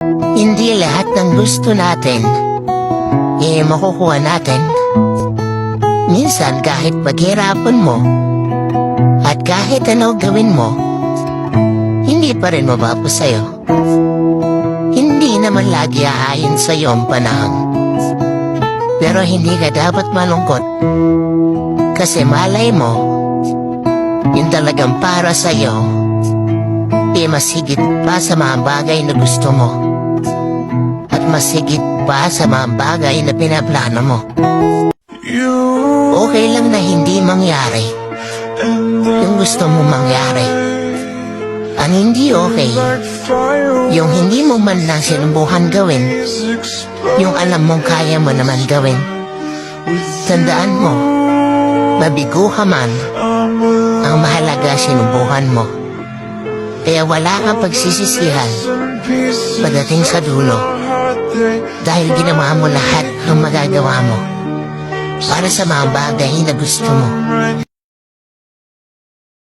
Hindi lahat ng gusto natin, makukuha natin. Minsan kahit paghirapan mo, at kahit ano gawin mo, hindi pa rin mababa sa'yo. Hindi naman lagi aayon sa'yo ang panahon. Pero hindi ka dapat malungkot. Kasi malay mo, yung talagang para sa'yo, mas higit pa sa mga bagay na gusto mo. At mas higit pa sa mga bagay na pinaplano mo. Okay lang na hindi mangyari yung gusto mo mangyari. Ang hindi okay, yung hindi mo man lang sinubukan gawin, yung alam mong kaya mo naman gawin. Tandaan mo, mabigo ka man, ang mahalaga sinubukan mo. Kaya wala kang pagsisisihan pagdating sa dulo, dahil ginawa mo lahat ng magagawa mo para sa mga bagay na gusto mo.